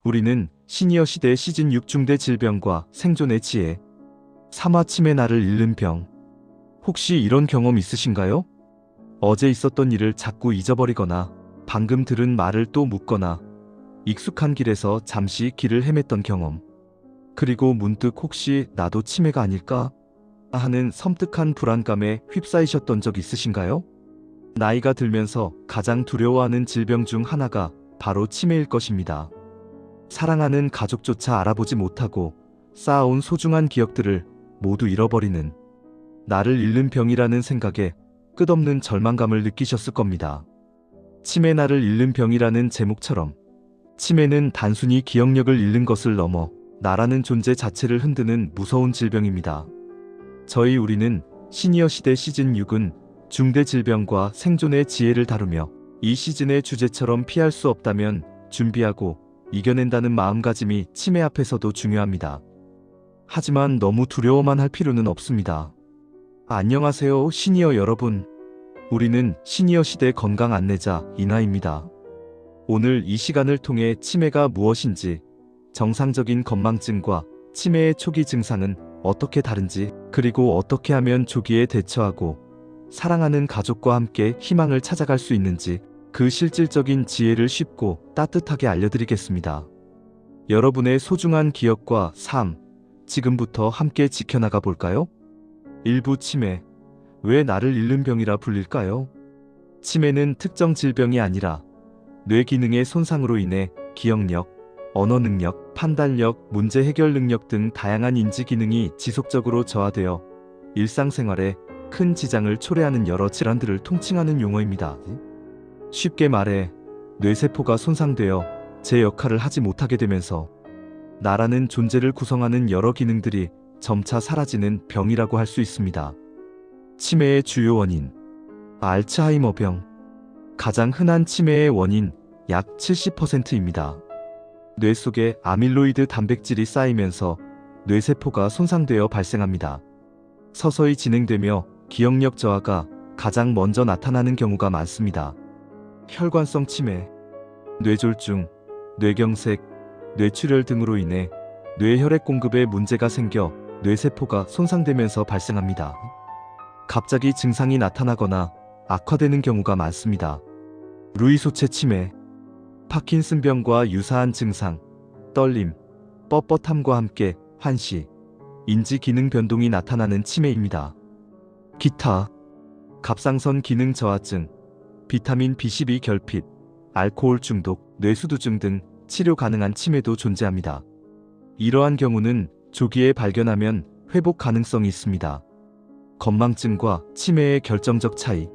우리는 시니어 시대 시즌 6 중대 질병과 생존의 지혜. 3화 치매 나를 잃는 병. 혹시 이런 경험 있으신가요? 어제 있었던 일을 자꾸 잊어버리거나 방금 들은 말을 또 묻거나 익숙한 길에서 잠시 길을 헤맸던 경험. 그리고 문득 혹시 나도 치매가 아닐까? 하는 섬뜩한 불안감에 휩싸이셨던 적 있으신가요? 나이가 들면서 가장 두려워하는 질병 중 하나가 바로 치매일 것입니다. 사랑하는 가족조차 알아보지 못하고 쌓아온 소중한 기억들을 모두 잃어버리는 나를 잃는 병이라는 생각에 끝없는 절망감을 느끼셨을 겁니다. 치매 나를 잃는 병이라는 제목처럼 치매는 단순히 기억력을 잃는 것을 넘어 나라는 존재 자체를 흔드는 무서운 질병입니다. 우리는 시니어 시대 시즌 6은 중대 질병과 생존의 지혜를 다루며 이 시즌의 주제처럼 피할 수 없다면 준비하고 이겨낸다는 마음가짐이 치매 앞에서도 중요합니다. 하지만 너무 두려워만 할 필요는 없습니다. 안녕하세요, 시니어 여러분. 우리는 시니어 시대 건강 안내자 이나입니다. 오늘 이 시간을 통해 치매가 무엇인지, 정상적인 건망증과 치매의 초기 증상은 어떻게 다른지, 그리고 어떻게 하면 조기에 대처하고 사랑하는 가족과 함께 희망을 찾아갈 수 있는지 그 실질적인 지혜를 쉽고 따뜻하게 알려드리겠습니다. 여러분의 소중한 기억과 삶, 지금부터 함께 지켜나가 볼까요? 일부 치매. 왜 나를 잃는 병이라 불릴까요? 치매는 특정 질병이 아니라 뇌 기능의 손상으로 인해 기억력, 언어 능력, 판단력, 문제 해결 능력 등 다양한 인지 기능이 지속적으로 저하되어 일상생활에 큰 지장을 초래하는 여러 질환들을 통칭하는 용어입니다. 쉽게 말해 뇌세포가 손상되어 제 역할을 하지 못하게 되면서 나라는 존재를 구성하는 여러 기능들이 점차 사라지는 병이라고 할 수 있습니다. 치매의 주요 원인. 알츠하이머병. 가장 흔한 치매의 원인 약 70%입니다. 뇌 속에 아밀로이드 단백질이 쌓이면서 뇌세포가 손상되어 발생합니다. 서서히 진행되며 기억력 저하가 가장 먼저 나타나는 경우가 많습니다. 혈관성 치매. 뇌졸중, 뇌경색, 뇌출혈 등으로 인해 뇌혈액 공급에 문제가 생겨 뇌세포가 손상되면서 발생합니다. 갑자기 증상이 나타나거나 악화되는 경우가 많습니다. 루이소체 치매. 파킨슨병과 유사한 증상, 떨림, 뻣뻣함과 함께 환시, 인지 기능 변동이 나타나는 치매입니다. 기타. 갑상선 기능 저하증, 비타민 B12 결핍, 알코올 중독, 뇌수두증 등 치료 가능한 치매도 존재합니다. 이러한 경우는 조기에 발견하면 회복 가능성이 있습니다. 건망증과 치매의 결정적 차이.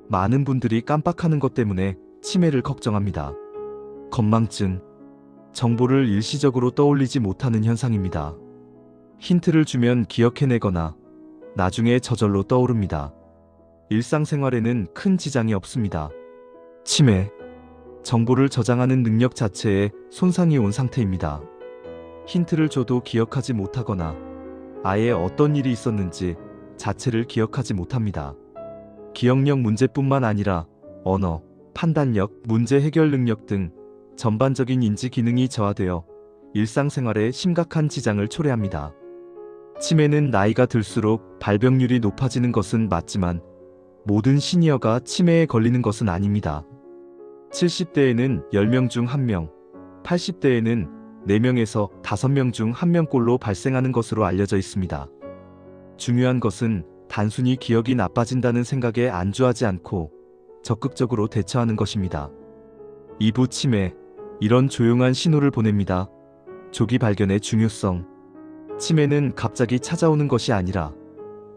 많은 분들이 깜빡하는 것 때문에 치매를 걱정합니다. 건망증. 정보를 일시적으로 떠올리지 못하는 현상입니다. 힌트를 주면 기억해내거나 나중에 저절로 떠오릅니다. 일상생활에는 큰 지장이 없습니다. 치매. 정보를 저장하는 능력 자체에 손상이 온 상태입니다. 힌트를 줘도 기억하지 못하거나 아예 어떤 일이 있었는지 자체를 기억하지 못합니다. 기억력 문제뿐만 아니라 언어, 판단력, 문제 해결 능력 등 전반적인 인지 기능이 저하되어 일상생활에 심각한 지장을 초래합니다. 치매는 나이가 들수록 발병률이 높아지는 것은 맞지만 모든 시니어가 치매에 걸리는 것은 아닙니다. 70대에는 10명 중 1명, 80대에는 4명에서 5명 중 1명꼴로 발생하는 것으로 알려져 있습니다. 중요한 것은 단순히 기억이 나빠진다는 생각에 안주하지 않고 적극적으로 대처하는 것입니다. 2부 치매. 이런 조용한 신호를 보냅니다. 조기 발견의 중요성. 치매는 갑자기 찾아오는 것이 아니라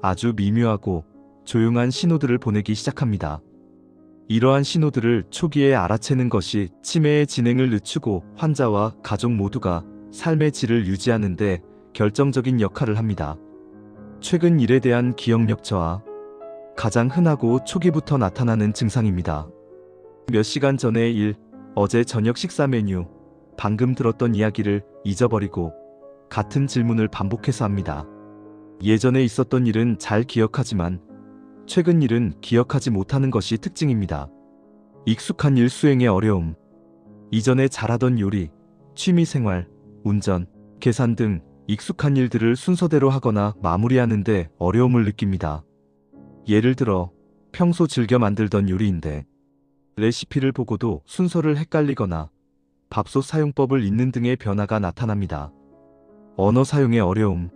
아주 미묘하고 조용한 신호들을 보내기 시작합니다. 이러한 신호들을 초기에 알아채는 것이 치매의 진행을 늦추고 환자와 가족 모두가 삶의 질을 유지하는 데 결정적인 역할을 합니다. 최근 일에 대한 기억력 저하. 가장 흔하고 초기부터 나타나는 증상입니다. 몇 시간 전의 일, 어제 저녁 식사 메뉴, 방금 들었던 이야기를 잊어버리고 같은 질문을 반복해서 합니다. 예전에 있었던 일은 잘 기억하지만 최근 일은 기억하지 못하는 것이 특징입니다. 익숙한 일 수행의 어려움. 이전에 잘하던 요리, 취미생활, 운전, 계산 등 익숙한 일들을 순서대로 하거나 마무리하는데 어려움을 느낍니다. 예를 들어 평소 즐겨 만들던 요리인데 레시피를 보고도 순서를 헷갈리거나 밥솥 사용법을 잊는 등의 변화가 나타납니다. 언어 사용의 어려움,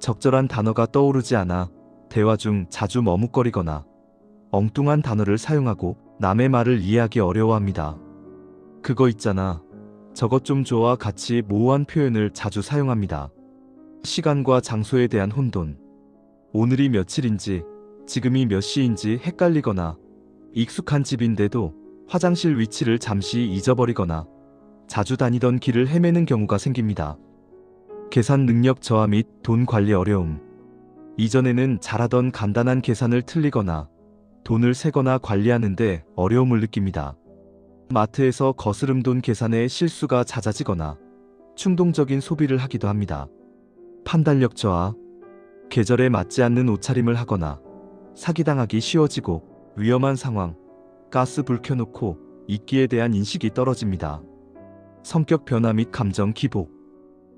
적절한 단어가 떠오르지 않아 대화 중 자주 머뭇거리거나 엉뚱한 단어를 사용하고 남의 말을 이해하기 어려워합니다. 그거 있잖아. 저것 좀 줘와 같이 모호한 표현을 자주 사용합니다. 시간과 장소에 대한 혼돈, 오늘이 며칠인지 지금이 몇 시인지 헷갈리거나 익숙한 집인데도 화장실 위치를 잠시 잊어버리거나 자주 다니던 길을 헤매는 경우가 생깁니다. 계산 능력 저하 및 돈 관리 어려움, 이전에는 잘하던 간단한 계산을 틀리거나 돈을 세거나 관리하는데 어려움을 느낍니다. 마트에서 거스름 돈 계산에 실수가 잦아지거나 충동적인 소비를 하기도 합니다. 판단력 저하, 계절에 맞지 않는 옷차림을 하거나 사기당하기 쉬워지고 위험한 상황, 가스 불 켜놓고 있기에 대한 인식이 떨어집니다. 성격 변화 및 감정 기복,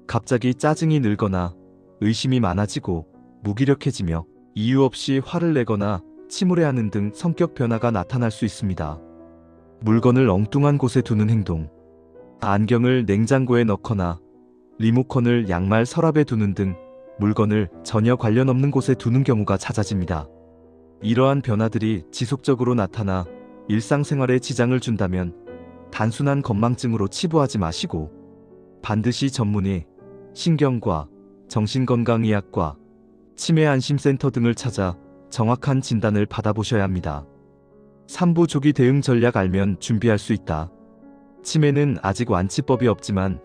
갑자기 짜증이 늘거나 의심이 많아지고 무기력해지며 이유 없이 화를 내거나 침울해하는 등 성격 변화가 나타날 수 있습니다. 물건을 엉뚱한 곳에 두는 행동, 안경을 냉장고에 넣거나 리모컨을 양말 서랍에 두는 등 물건을 전혀 관련 없는 곳에 두는 경우가 잦아집니다. 이러한 변화들이 지속적으로 나타나 일상생활에 지장을 준다면 단순한 건망증으로 치부하지 마시고 반드시 전문의, 신경과, 정신건강의학과, 치매안심센터 등을 찾아 정확한 진단을 받아보셔야 합니다. 3부 조기 대응 전략 알면 준비할 수 있다. 치매는 아직 완치법이 없지만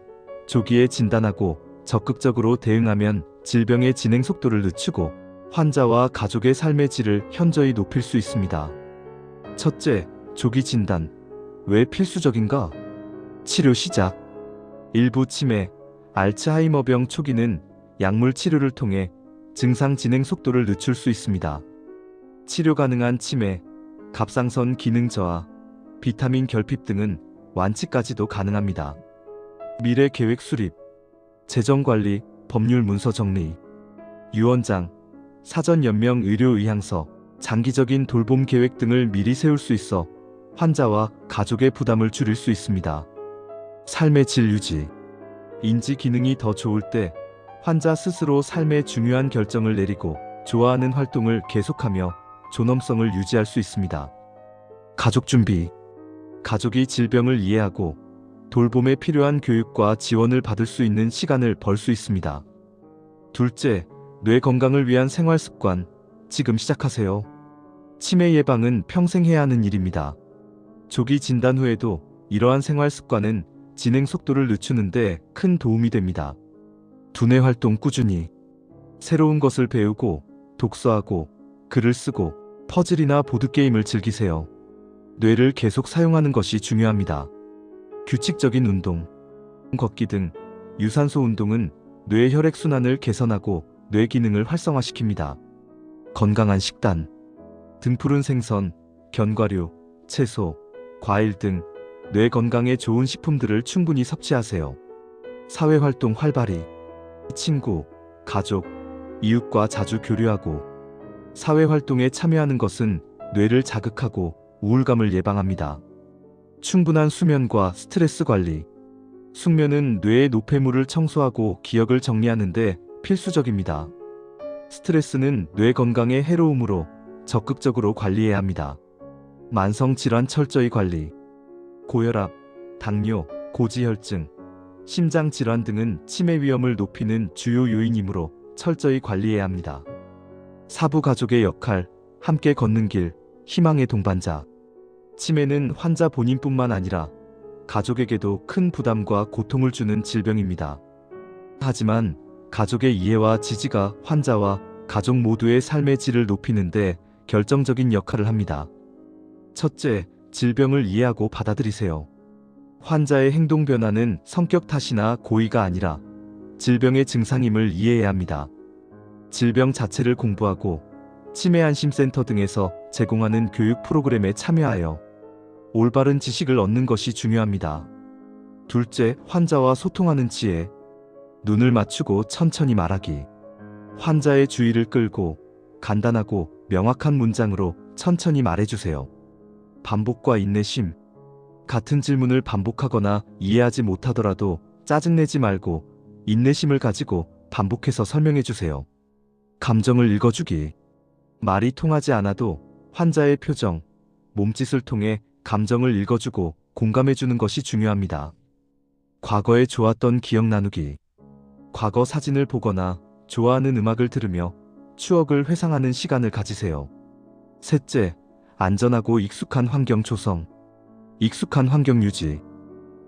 조기에 진단하고 적극적으로 대응하면 질병의 진행 속도를 늦추고 환자와 가족의 삶의 질을 현저히 높일 수 있습니다. 첫째, 조기 진단. 왜 필수적인가? 치료 시작. 일부 치매, 알츠하이머병 초기는 약물 치료를 통해 증상 진행 속도를 늦출 수 있습니다. 치료 가능한 치매, 갑상선 기능 저하, 비타민 결핍 등은 완치까지도 가능합니다. 미래 계획 수립, 재정 관리, 법률 문서 정리, 유언장, 사전 연명 의료 의향서, 장기적인 돌봄 계획 등을 미리 세울 수 있어 환자와 가족의 부담을 줄일 수 있습니다. 삶의 질 유지, 인지 기능이 더 좋을 때 환자 스스로 삶의 중요한 결정을 내리고 좋아하는 활동을 계속하며 존엄성을 유지할 수 있습니다. 가족 준비, 가족이 질병을 이해하고 돌봄에 필요한 교육과 지원을 받을 수 있는 시간을 벌 수 있습니다. 둘째, 뇌 건강을 위한 생활 습관, 지금 시작하세요. 치매 예방은 평생 해야 하는 일입니다. 조기 진단 후에도 이러한 생활 습관은 진행 속도를 늦추는데 큰 도움이 됩니다. 두뇌 활동 꾸준히, 새로운 것을 배우고 독서하고 글을 쓰고 퍼즐이나 보드게임을 즐기세요. 뇌를 계속 사용하는 것이 중요합니다. 규칙적인 운동, 걷기 등 유산소 운동은 뇌 혈액순환을 개선하고 뇌 기능을 활성화시킵니다. 건강한 식단, 등푸른 생선, 견과류, 채소, 과일 등 뇌 건강에 좋은 식품들을 충분히 섭취하세요. 사회활동 활발히, 친구, 가족, 이웃과 자주 교류하고 사회활동에 참여하는 것은 뇌를 자극하고 우울감을 예방합니다. 충분한 수면과 스트레스 관리, 숙면은 뇌의 노폐물을 청소하고 기억을 정리하는 데 필수적입니다. 스트레스는 뇌 건강에 해로우므로 적극적으로 관리해야 합니다. 만성질환 철저히 관리, 고혈압, 당뇨, 고지혈증, 심장질환 등은 치매 위험을 높이는 주요 요인이므로 철저히 관리해야 합니다. 사부 가족의 역할, 함께 걷는 길, 희망의 동반자. 치매는 환자 본인뿐만 아니라 가족에게도 큰 부담과 고통을 주는 질병입니다. 하지만 가족의 이해와 지지가 환자와 가족 모두의 삶의 질을 높이는 데 결정적인 역할을 합니다. 첫째, 질병을 이해하고 받아들이세요. 환자의 행동 변화는 성격 탓이나 고의가 아니라 질병의 증상임을 이해해야 합니다. 질병 자체를 공부하고 치매안심센터 등에서 제공하는 교육 프로그램에 참여하여 올바른 지식을 얻는 것이 중요합니다. 둘째, 환자와 소통하는 지혜. 눈을 맞추고 천천히 말하기. 환자의 주의를 끌고 간단하고 명확한 문장으로 천천히 말해주세요. 반복과 인내심. 같은 질문을 반복하거나 이해하지 못하더라도 짜증내지 말고 인내심을 가지고 반복해서 설명해주세요. 감정을 읽어주기. 말이 통하지 않아도 환자의 표정, 몸짓을 통해 감정을 읽어주고 공감해주는 것이 중요합니다. 과거에 좋았던 기억 나누기. 과거 사진을 보거나 좋아하는 음악을 들으며 추억을 회상하는 시간을 가지세요. 셋째, 안전하고 익숙한 환경 조성. 익숙한 환경 유지.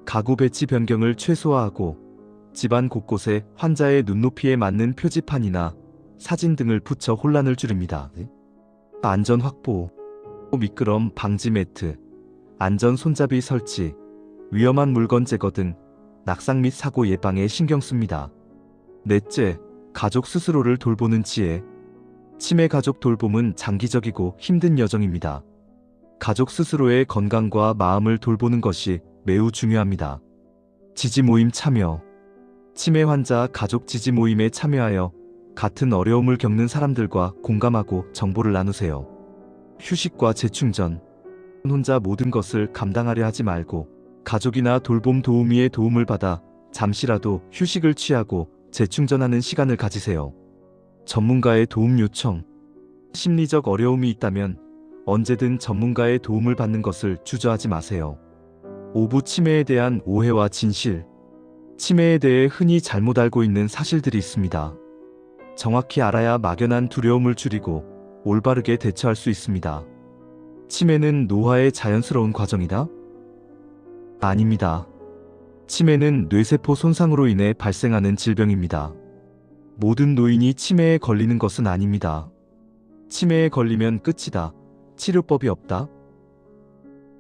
가구 배치 변경을 최소화하고 집안 곳곳에 환자의 눈높이에 맞는 표지판이나 사진 등을 붙여 혼란을 줄입니다. 안전 확보. 미끄럼 방지 매트, 안전 손잡이 설치, 위험한 물건 제거 등 낙상 및 사고 예방에 신경 씁니다. 넷째, 가족 스스로를 돌보는 지혜. 치매 가족 돌봄은 장기적이고 힘든 여정입니다. 가족 스스로의 건강과 마음을 돌보는 것이 매우 중요합니다. 지지 모임 참여. 치매 환자 가족 지지 모임에 참여하여 같은 어려움을 겪는 사람들과 공감하고 정보를 나누세요. 휴식과 재충전. 혼자 모든 것을 감당하려 하지 말고 가족이나 돌봄 도우미의 도움을 받아 잠시라도 휴식을 취하고 재충전하는 시간을 가지세요. 전문가의 도움 요청. 심리적 어려움이 있다면 언제든 전문가의 도움을 받는 것을 주저하지 마세요. 오부 치매에 대한 오해와 진실. 치매에 대해 흔히 잘못 알고 있는 사실들이 있습니다. 정확히 알아야 막연한 두려움을 줄이고 올바르게 대처할 수 있습니다. 치매는 노화의 자연스러운 과정이다? 아닙니다. 치매는 뇌세포 손상으로 인해 발생하는 질병입니다. 모든 노인이 치매에 걸리는 것은 아닙니다. 치매에 걸리면 끝이다. 치료법이 없다.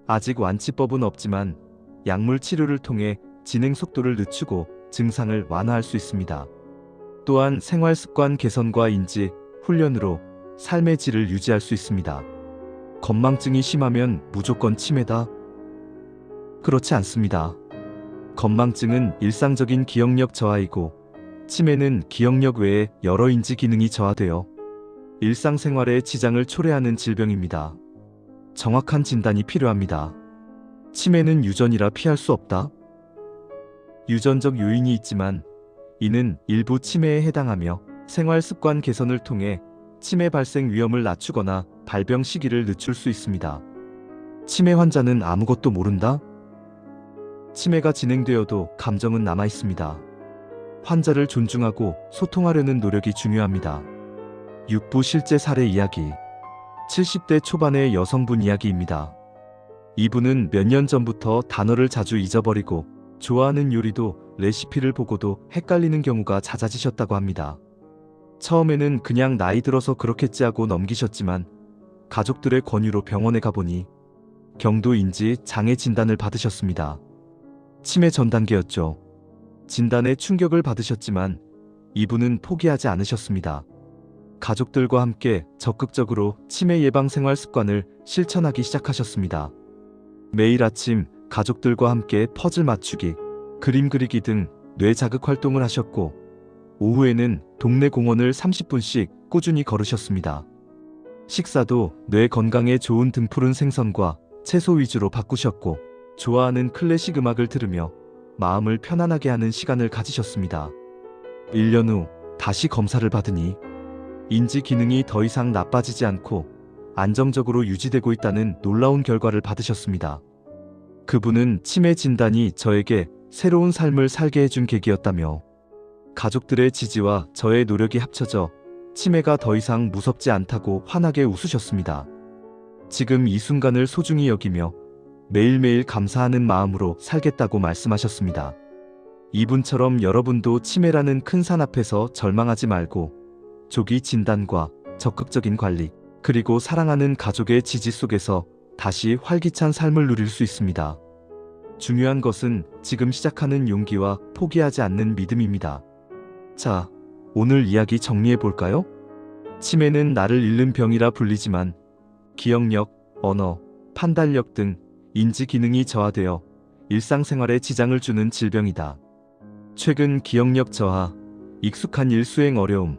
아직 완치법은 없지만 약물 치료를 통해 진행 속도를 늦추고 증상을 완화할 수 있습니다. 또한 생활 습관 개선과 인지, 훈련으로 삶의 질을 유지할 수 있습니다. 건망증이 심하면 무조건 치매다? 그렇지 않습니다. 건망증은 일상적인 기억력 저하이고 치매는 기억력 외에 여러 인지 기능이 저하되어 일상생활에 지장을 초래하는 질병입니다. 정확한 진단이 필요합니다. 치매는 유전이라 피할 수 없다. 유전적 요인이 있지만 이는 일부 치매에 해당하며 생활 습관 개선을 통해 치매 발생 위험을 낮추거나 발병 시기를 늦출 수 있습니다. 치매 환자는 아무것도 모른다? 치매가 진행되어도 감정은 남아 있습니다. 환자를 존중하고 소통하려는 노력이 중요합니다. 6부 실제 사례 이야기. 70대 초반의 여성분 이야기입니다. 이분은 몇 년 전부터 단어를 자주 잊어버리고 좋아하는 요리도 레시피를 보고도 헷갈리는 경우가 잦아지셨다고 합니다. 처음에는 그냥 나이 들어서 그렇겠지 하고 넘기셨지만 가족들의 권유로 병원에 가보니 경도인지 장애 진단을 받으셨습니다. 치매 전 단계였죠. 진단에 충격을 받으셨지만 이분은 포기하지 않으셨습니다. 가족들과 함께 적극적으로 치매 예방 생활 습관을 실천하기 시작하셨습니다. 매일 아침 가족들과 함께 퍼즐 맞추기, 그림 그리기 등 뇌 자극 활동을 하셨고 오후에는 동네 공원을 30분씩 꾸준히 걸으셨습니다. 식사도 뇌 건강에 좋은 등푸른 생선과 채소 위주로 바꾸셨고 좋아하는 클래식 음악을 들으며 마음을 편안하게 하는 시간을 가지셨습니다. 1년 후 다시 검사를 받으니 인지 기능이 더 이상 나빠지지 않고 안정적으로 유지되고 있다는 놀라운 결과를 받으셨습니다. 그분은 치매 진단이 저에게 새로운 삶을 살게 해준 계기였다며 가족들의 지지와 저의 노력이 합쳐져 치매가 더 이상 무섭지 않다고 환하게 웃으셨습니다. 지금 이 순간을 소중히 여기며 매일매일 감사하는 마음으로 살겠다고 말씀하셨습니다. 이분처럼 여러분도 치매라는 큰 산 앞에서 절망하지 말고 조기 진단과 적극적인 관리, 그리고 사랑하는 가족의 지지 속에서 다시 활기찬 삶을 누릴 수 있습니다. 중요한 것은 지금 시작하는 용기와 포기하지 않는 믿음입니다. 자, 오늘 이야기 정리해 볼까요? 치매는 나를 잃는 병이라 불리지만 기억력, 언어, 판단력 등 인지 기능이 저하되어 일상생활에 지장을 주는 질병이다. 최근 기억력 저하, 익숙한 일 수행 어려움,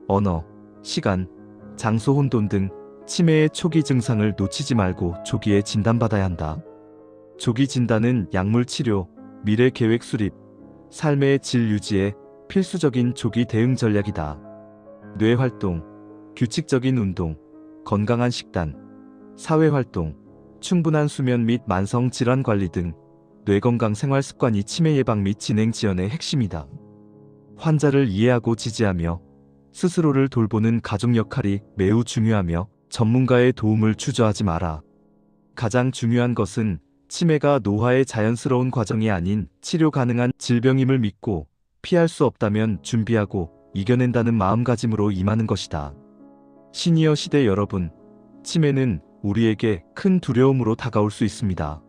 언어, 시간, 장소 혼돈 등 치매의 초기 증상을 놓치지 말고 조기에 진단받아야 한다. 조기 진단은 약물 치료, 미래 계획 수립, 삶의 질 유지에 필수적인 조기 대응 전략이다. 뇌 활동, 규칙적인 운동, 건강한 식단, 사회 활동, 충분한 수면 및 만성 질환 관리 등 뇌건강 생활 습관이 치매 예방 및 진행 지연의 핵심이다. 환자를 이해하고 지지하며 스스로를 돌보는 가족 역할이 매우 중요하며 전문가의 도움을 주저하지 마라. 가장 중요한 것은 치매가 노화의 자연스러운 과정이 아닌 치료 가능한 질병임을 믿고 피할 수 없다면 준비하고 이겨낸다는 마음가짐으로 임하는 것이다. 시니어 시대 여러분, 치매는 우리에게 큰 두려움으로 다가올 수 있습니다.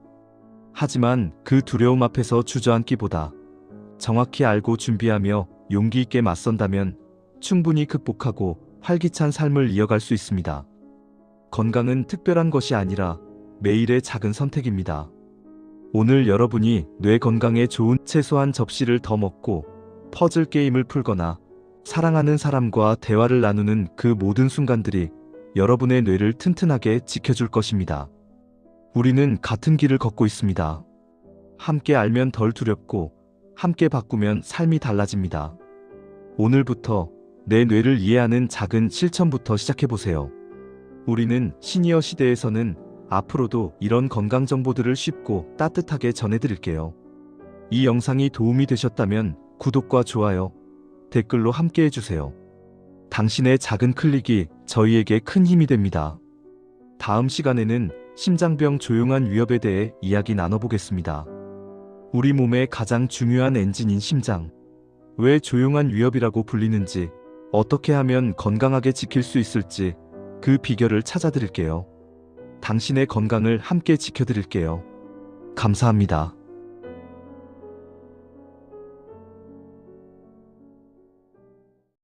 하지만 그 두려움 앞에서 주저앉기보다 정확히 알고 준비하며 용기 있게 맞선다면 충분히 극복하고 활기찬 삶을 이어갈 수 있습니다. 건강은 특별한 것이 아니라 매일의 작은 선택입니다. 오늘 여러분이 뇌 건강에 좋은 채소 한 접시를 더 먹고 퍼즐 게임을 풀거나 사랑하는 사람과 대화를 나누는 그 모든 순간들이 여러분의 뇌를 튼튼하게 지켜줄 것입니다. 우리는 같은 길을 걷고 있습니다. 함께 알면 덜 두렵고 함께 바꾸면 삶이 달라집니다. 오늘부터 내 뇌를 이해하는 작은 실천부터 시작해보세요. 우리는 시니어 시대에서는 앞으로도 이런 건강 정보들을 쉽고 따뜻하게 전해드릴게요. 이 영상이 도움이 되셨다면 구독과 좋아요, 댓글로 함께 해주세요. 당신의 작은 클릭이 저희에게 큰 힘이 됩니다. 다음 시간에는 심장병 조용한 위협에 대해 이야기 나눠보겠습니다. 우리 몸의 가장 중요한 엔진인 심장. 왜 조용한 위협이라고 불리는지, 어떻게 하면 건강하게 지킬 수 있을지 그 비결을 찾아드릴게요. 당신의 건강을 함께 지켜드릴게요. 감사합니다.